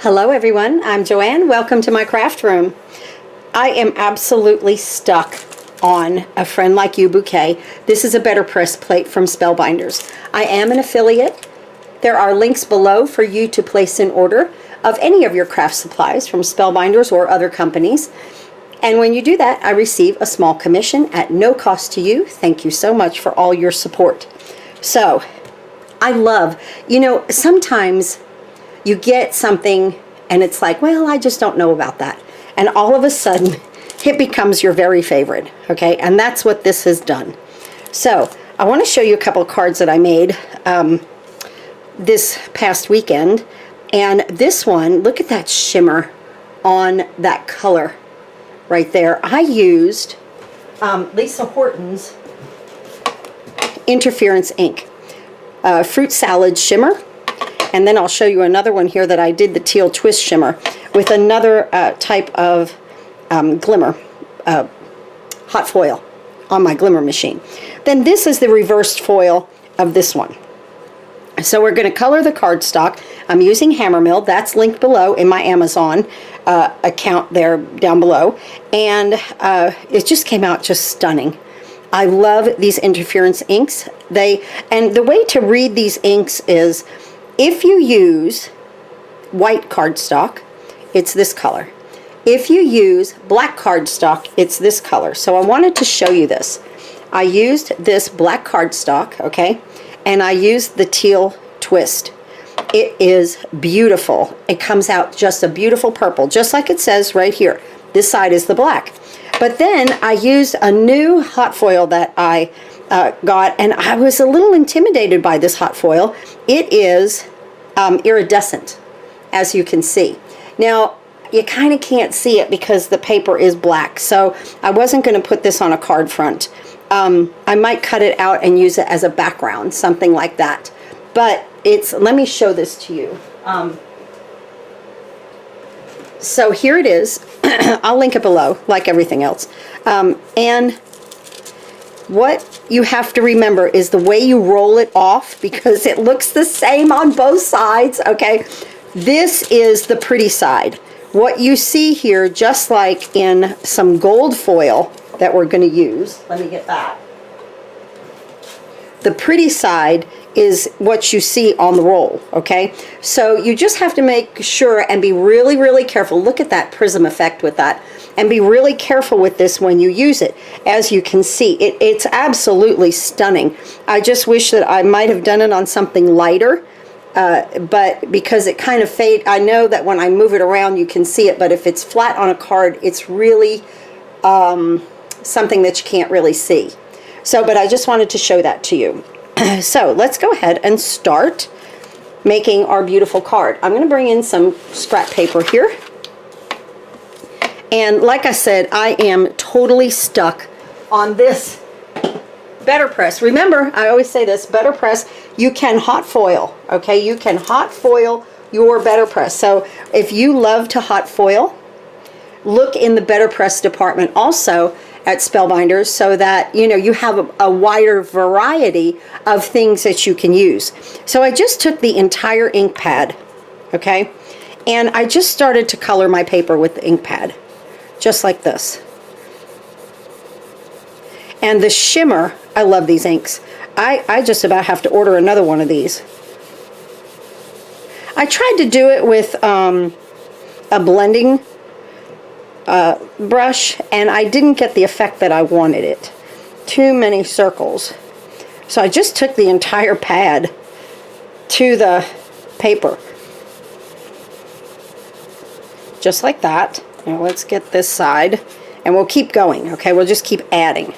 Hello everyone, I'm Joanne. Welcome to my craft room. I am absolutely stuck on A Friend Like You Bouquet. This is a BetterPress plate from Spellbinders. I am an affiliate. There are links below for you to place an order of any of your craft supplies from Spellbinders or other companies. And when you do that, I receive a small commission at no cost to you. Thank you so much for all your support. So, I love, sometimes you get something and it's like, well, I just don't know about that. And all of a sudden, it becomes your very favorite, okay? And that's what this has done. So, I want to show you a couple of cards that I made this past weekend. And this one, look at that shimmer on that color right there. I used Lisa Horton's Interference ink, fruit salad shimmer. And then I'll show you another one here that I did the teal twist shimmer with another type of glimmer, hot foil on my glimmer machine. Then this is the reversed foil of this one. So we're going to color the cardstock. I'm using Hammermill. That's linked below in my Amazon account there down below. And it just came out just stunning. I love these interference inks. And the way to read these inks is, if you use white cardstock, it's this color. If you use black cardstock, it's this color. So I wanted to show you this. I used this black cardstock, okay, and I used the teal twist. It is beautiful. It comes out just a beautiful purple, just like it says right here. This side is the black. But then I used a new hot foil that I got, and I was a little intimidated by this hot foil. It is iridescent, as you can see. Now, you kind of can't see it because the paper is black, so I wasn't going to put this on a card front. I might cut it out and use it as a background, something like that. But let me show this to you. So here it is. I'll link it below, like everything else. And what you have to remember is the way you roll it off, because it looks the same on both sides, okay? This is the pretty side. What you see here, just like in some gold foil that we're going to use, let me get that. The pretty side is what you see on the roll, okay? So you just have to make sure and be really, really careful. Look at that prism effect with that. And be really careful with this when you use it. As you can see, it's absolutely stunning. I just wish that I might have done it on something lighter, but because it kind of fades, I know that when I move it around you can see it, but if it's flat on a card, it's really something that you can't really see. So, but I just wanted to show that to you. So let's go ahead and start making our beautiful card. I'm going to bring in some scrap paper here. And like I said, I am totally stuck on this BetterPress. Remember, I always say this, BetterPress, you can hot foil, okay? You can hot foil your BetterPress. So if you love to hot foil, look in the BetterPress department also at Spellbinders, so that you have a wider variety of things that you can use. So I just took the entire ink pad, okay, and I just started to color my paper with the ink pad, just like this. And the shimmer, I love these inks. I just about have to order another one of these. I tried to do it with a blending brush, and I didn't get the effect that I wanted it. Too many circles. So I just took the entire pad to the paper. Just like that. Now let's get this side, and we'll keep going, okay? We'll just keep adding.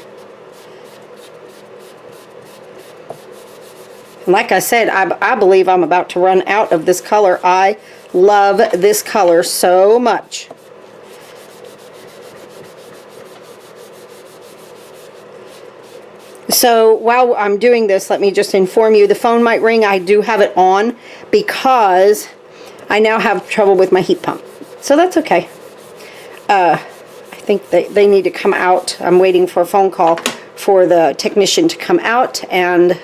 And like I said, I believe I'm about to run out of this color. I love this color so much. So while I'm doing this, let me just inform you, the phone might ring. I do have it on because I now have trouble with my heat pump. So that's okay. I think they need to come out. I'm waiting for a phone call for the technician to come out and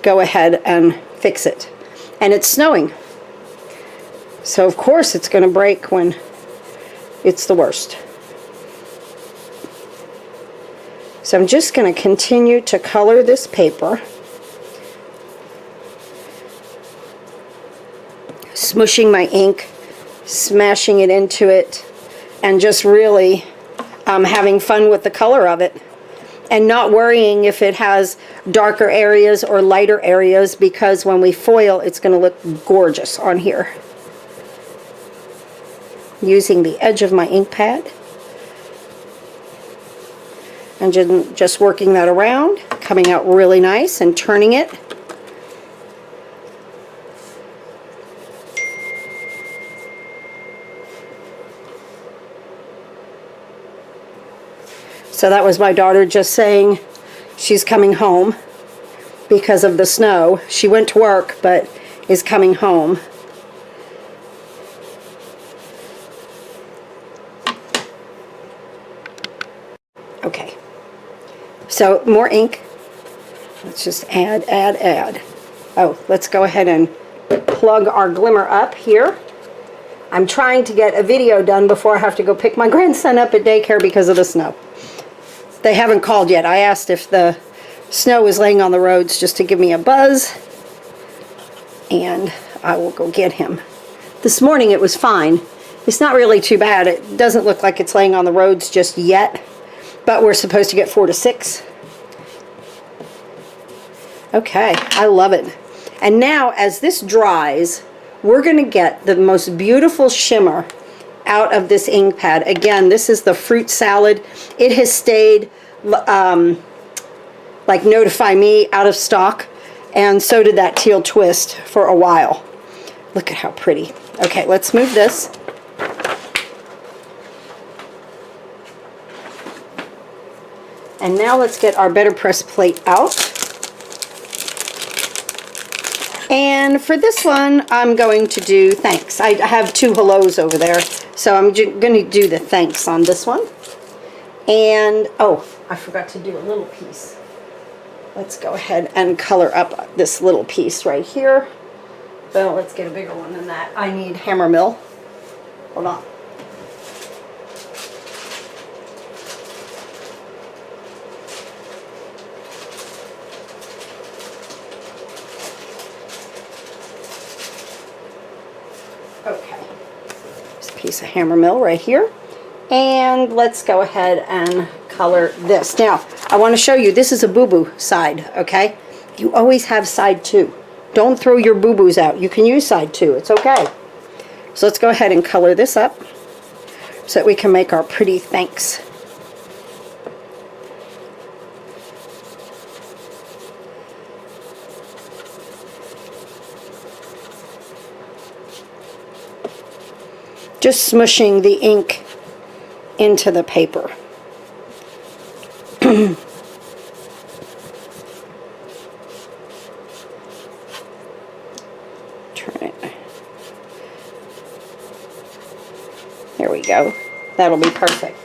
go ahead and fix it. And it's snowing. So of course it's going to break when it's the worst. So I'm just going to continue to color this paper, smushing my ink, smashing it into it, and just really having fun with the color of it, and not worrying if it has darker areas or lighter areas, because when we foil it's going to look gorgeous on here. Using the edge of my ink pad and just working that around, coming out really nice and turning it. So that was my daughter just saying she's coming home because of the snow. She went to work but is coming home. Okay, so more ink. Let's just add. Oh, let's go ahead and plug our Glimmer up here. I'm trying to get a video done before I have to go pick my grandson up at daycare because of the snow. They haven't called yet. I asked if the snow was laying on the roads just to give me a buzz, and I will go get him. This morning it was fine. It's not really too bad. It doesn't look like it's laying on the roads just yet, but we're supposed to get 4 to 6. Okay, I love it. And now as this dries, we're going to get the most beautiful shimmer out of this ink pad. Again, this is the fruit salad. It has stayed like Notify Me out of stock, and so did that teal twist for a while. Look at how pretty. Okay, let's move this. And now let's get our BetterPress plate out. And for this one, I'm going to do thanks. I have 2 hellos over there, so I'm going to do the thanks on this one. And, oh, I forgot to do a little piece. Let's go ahead and color up this little piece right here. Well, let's get a bigger one than that. I need hammer mill. Hold on. Okay, just a piece of hammer mill right here, and let's go ahead and color this. Now I want to show you, this is a boo-boo side. Okay, you always have side 2. Don't throw your boo-boos out. You can use side 2, it's okay. So let's go ahead and color this up so that we can make our pretty thanks. Just smushing the ink into the paper. Turn it. There we go. That'll be perfect.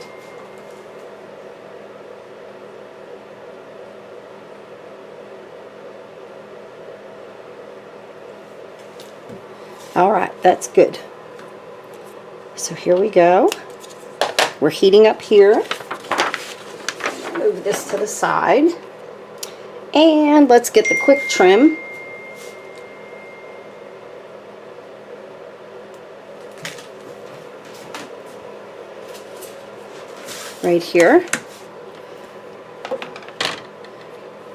All right, that's good. So here we go. We're heating up here. Move this to the side. And let's get the quick trim. Right here.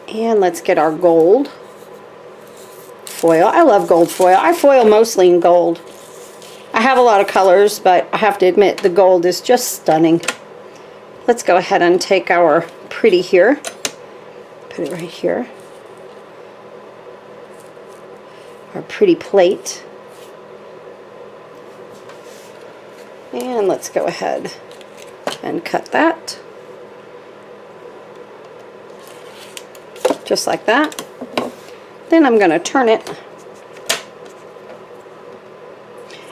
And let's get our gold foil. I love gold foil. I foil mostly in gold. I have a lot of colors, but I have to admit the gold is just stunning. Let's go ahead and take our pretty here, put it right here, our pretty plate, and let's go ahead and cut that, just like that. Then I'm going to turn it.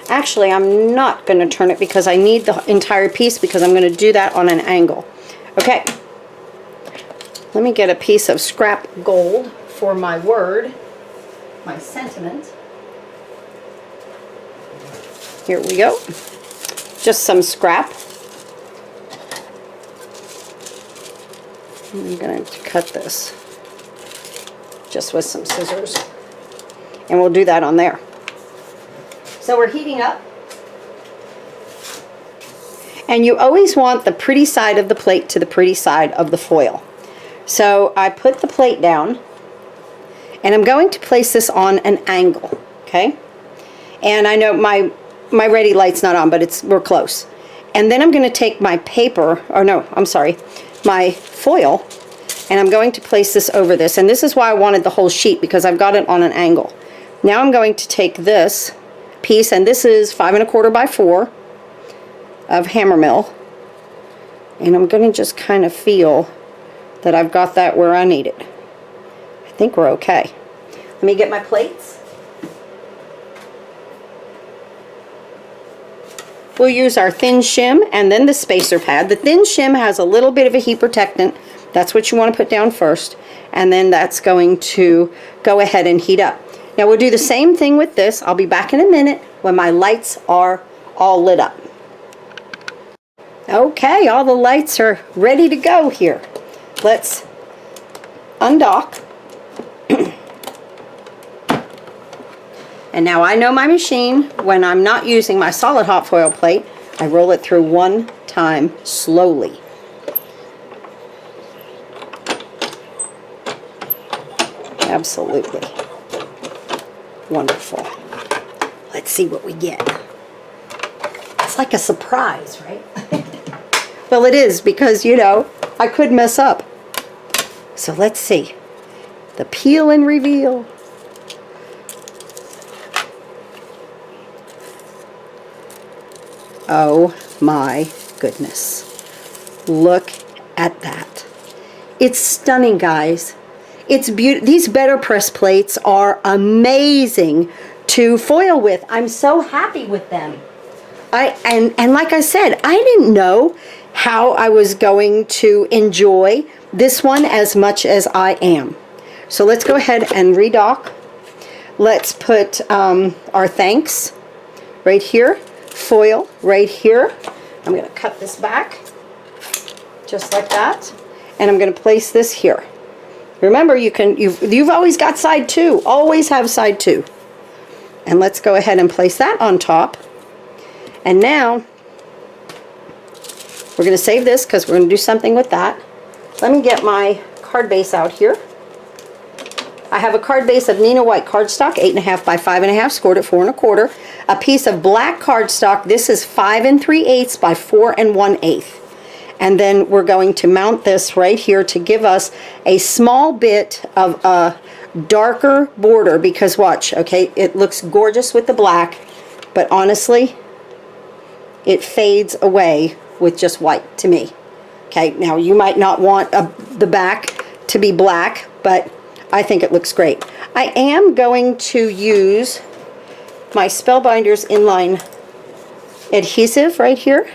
Actually, I'm not going to turn it because I need the entire piece, because I'm going to do that on an angle. Okay, let me get a piece of scrap gold for my word, my sentiment. Here we go. Just some scrap. I'm going to cut this just with some scissors. And we'll do that on there. So we're heating up. And you always want the pretty side of the plate to the pretty side of the foil. So I put the plate down, and I'm going to place this on an angle, okay? And I know my ready light's not on, but we're close. And then I'm going to take my paper, or no, I'm sorry, my foil, and I'm going to place this over this. And this is why I wanted the whole sheet, because I've got it on an angle. Now I'm going to take this piece, and this is 5 1/4 by 4 of hammer mill, and I'm going to just kind of feel that I've got that where I need it. I think we're okay. Let me get my plates. We'll use our thin shim and then the spacer pad. The thin shim has a little bit of a heat protectant. That's what you want to put down first, and then that's going to go ahead and heat up. Now we'll do the same thing with this. I'll be back in a minute when my lights are all lit up. Okay, all the lights are ready to go here. Let's undock. And now I know my machine, when I'm not using my solid hot foil plate, I roll it through one time slowly. Absolutely wonderful. Let's see what we get. It's like a surprise, right? Well, it is, because, you know, I could mess up. So let's see. The peel and reveal. Oh my goodness. Look at that. It's stunning, guys. It's beautiful. These BetterPress plates are amazing to foil with. I'm so happy with them. And like I said, I didn't know how I was going to enjoy this one as much as I am. So let's go ahead and redock. Let's put our thanks right here, foil right here. I'm going to cut this back just like that, and I'm going to place this here. Remember, you've always got side 2. Always have side 2. And let's go ahead and place that on top. And now we're going to save this because we're going to do something with that. Let me get my card base out here. I have a card base of Nina White cardstock, 8 1/2 by 5 1/2, scored at 4 1/4. A piece of black cardstock. This is 5 3/8 by 4 1/8. And then we're going to mount this right here to give us a small bit of a darker border, because watch, okay, it looks gorgeous with the black, but honestly, it fades away with just white to me. Okay, now you might not want the back to be black, but I think it looks great. I am going to use my Spellbinders inline adhesive right here.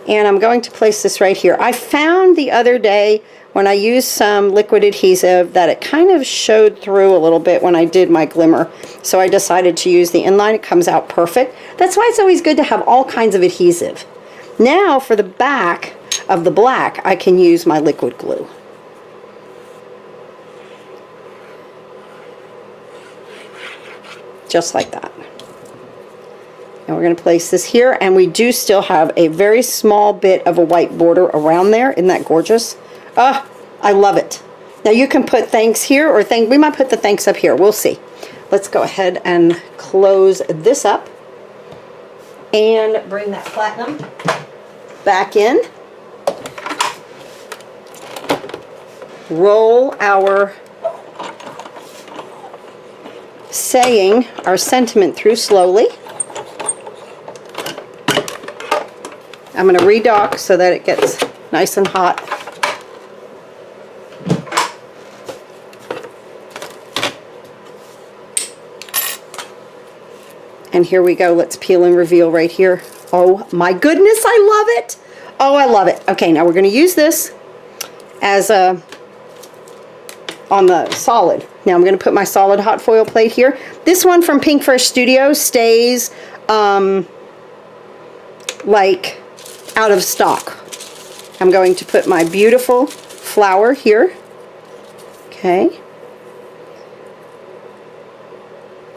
And I'm going to place this right here. I found the other day when I used some liquid adhesive that it kind of showed through a little bit when I did my Glimmer. So I decided to use the inline. It comes out perfect. That's why it's always good to have all kinds of adhesive. Now for the back of the black, I can use my liquid glue. Just like that. And we're going to place this here, and we do still have a very small bit of a white border around there. Isn't that gorgeous? Ah, I love it. Now you can put thanks here, or we might put the thanks up here. We'll see. Let's go ahead and close this up and bring that platinum back in. Roll our saying, our sentiment through slowly. I'm going to redock so that it gets nice and hot. And here we go. Let's peel and reveal right here. Oh my goodness, I love it. Oh, I love it. Okay, now we're going to use this as a on the solid. Now I'm going to put my solid hot foil plate here. This one from Pinkfish Studios stays like out of stock. I'm going to put my beautiful flower here. Okay.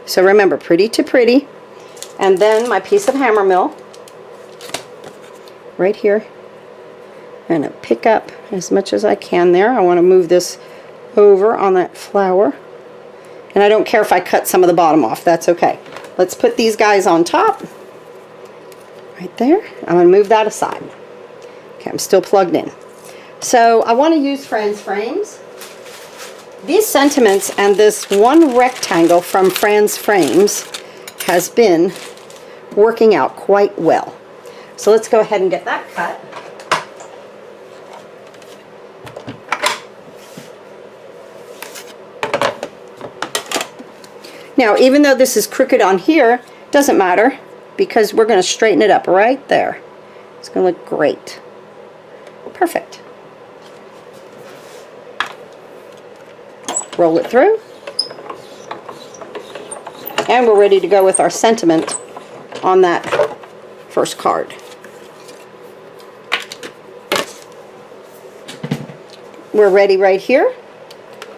So remember, pretty to pretty. And then my piece of hammer mill right here. I'm going to pick up as much as I can there. I want to move this over on that flower. And I don't care if I cut some of the bottom off. That's okay. Let's put these guys on top. Right there. I'm going to move that aside. Okay, I'm still plugged in. So I want to use Friends Frames. These sentiments and this one rectangle from Friends Frames has been working out quite well. So let's go ahead and get that cut. Now, even though this is crooked on here, doesn't matter because we're going to straighten it up right there. It's going to look great. Perfect. Roll it through. And we're ready to go with our sentiment on that first card. We're ready right here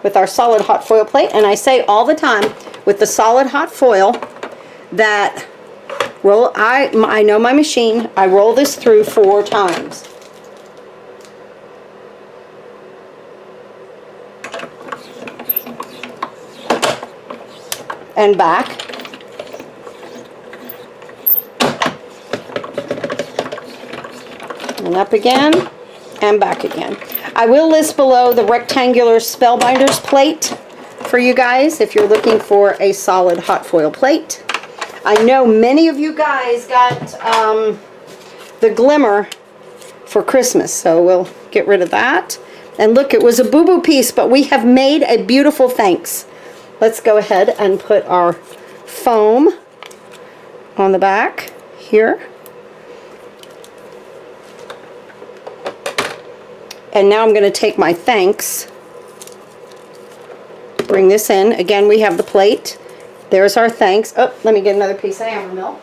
with our solid hot foil plate. And I say all the time with the solid hot foil that I know my machine. I roll this through 4 times. And back. And up again. And back again. I will list below the rectangular Spellbinders plate for you guys if you're looking for a solid hot foil plate. I know many of you guys got the Glimmer for Christmas, so we'll get rid of that. And look, it was a boo-boo piece, but we have made a beautiful thanks. Let's go ahead and put our foam on the back here. And now I'm going to take my thanks, bring this in. Again, we have the plate. There's our thanks. Oh, let me get another piece of hammer mill.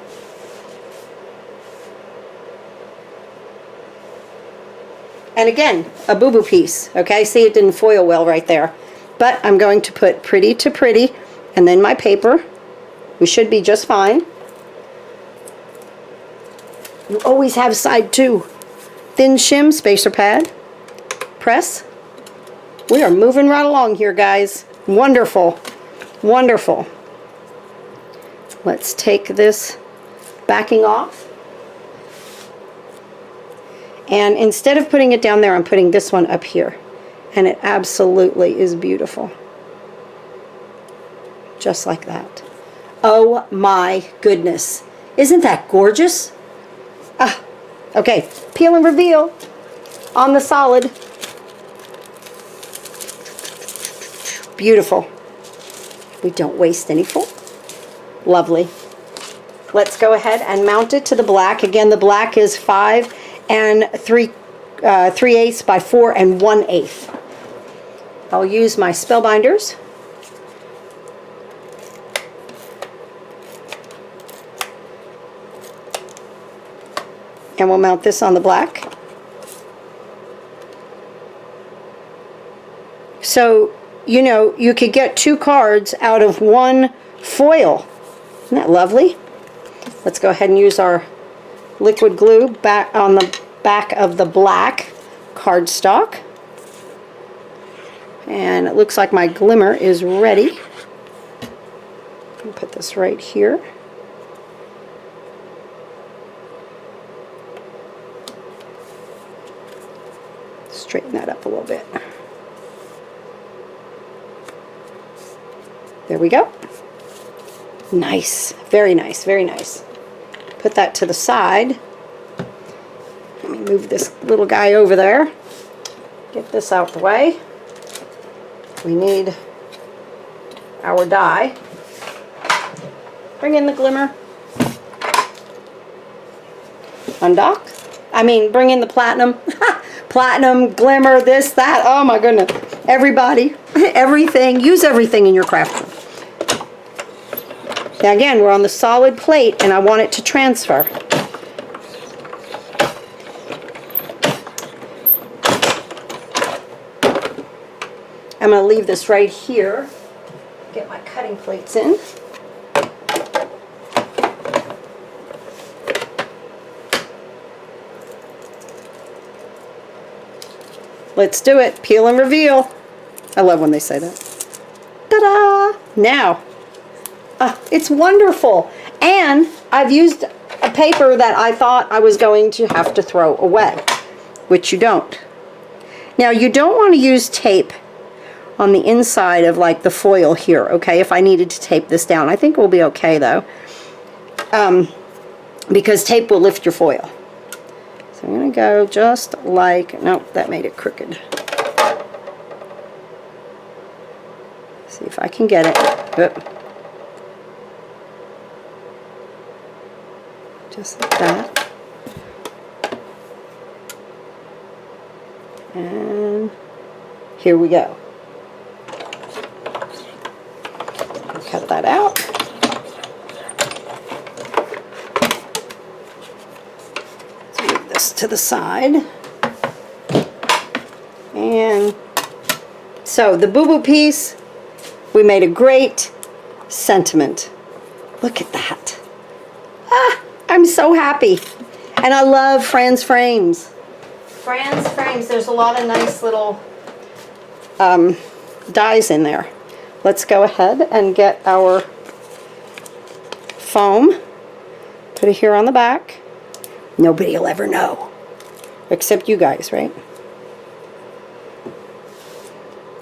And again, a boo-boo piece. Okay, see, it didn't foil well right there. But I'm going to put pretty to pretty and then my paper. We should be just fine. You always have side 2. Thin shim, spacer pad, press. We are moving right along here, guys. Wonderful. Wonderful. Let's take this backing off. And instead of putting it down there, I'm putting this one up here. And it absolutely is beautiful. Just like that. Oh my goodness. Isn't that gorgeous? Ah, okay, peel and reveal on the solid. Beautiful. We don't waste any foam. Lovely. Let's go ahead and mount it to the black. Again, the black is 5 3/8 by 4 1/8. I'll use my Spellbinders. And we'll mount this on the black. So, you know, you could get 2 cards out of 1 foil. Isn't that lovely? Let's go ahead and use our liquid glue back on the back of the black cardstock. And it looks like my Glimmer is ready. I'll put this right here. Straighten that up a little bit. There we go. Nice. Very nice. Very nice. Put that to the side. Let me move this little guy over there. Get this out the way. We need our die. Bring in the Glimmer. Undock. I mean, bring in the platinum. Platinum, Glimmer, this, that. Oh my goodness. Everybody, everything. Use everything in your craft room. Now again, we're on the solid plate and I want it to transfer. I'm going to leave this right here. Get my cutting plates in. Let's do it. Peel and reveal. I love when they say that. Ta-da! Now, it's wonderful. And I've used a paper that I thought I was going to have to throw away, which you don't. Now, you don't want to use tape on the inside of like the foil here, okay, if I needed to tape this down. I think we'll be okay though, because tape will lift your foil. So I'm going to go just like, nope, that made it crooked. See if I can get it. Oop. Just like that. And here we go. Cut that out. Let's move this to the side. And so the Boo Boo piece, we made a great sentiment. Look at that. Ah, I'm so happy. And I love Fran's frames. Fran's frames, there's a lot of nice little dies in there. Let's go ahead and get our foam. Put it here on the back. Nobody will ever know. Except you guys, right?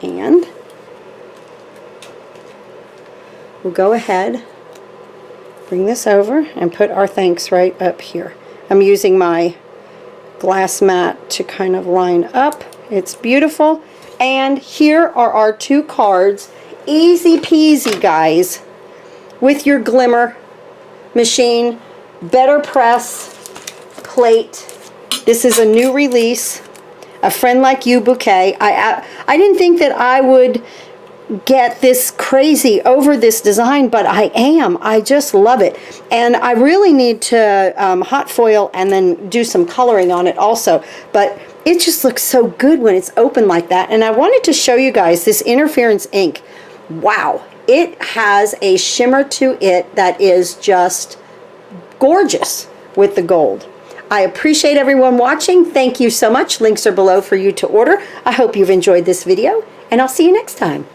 And we'll go ahead, bring this over, and put our thanks right up here. I'm using my glass mat to kind of line up. It's beautiful. And here are our 2 cards. Easy peasy, guys, with your Glimmer machine, BetterPress plate. This is a new release, A Friend Like You Bouquet. I didn't think that I would get this crazy over this design, but I am. I just love it. And I really need to hot foil and then do some coloring on it also. But it just looks so good when it's open like that. And I wanted to show you guys this interference ink. Wow, it has a shimmer to it that is just gorgeous with the gold. I appreciate everyone watching. Thank you so much. Links are below for you to order. I hope you've enjoyed this video, and I'll see you next time.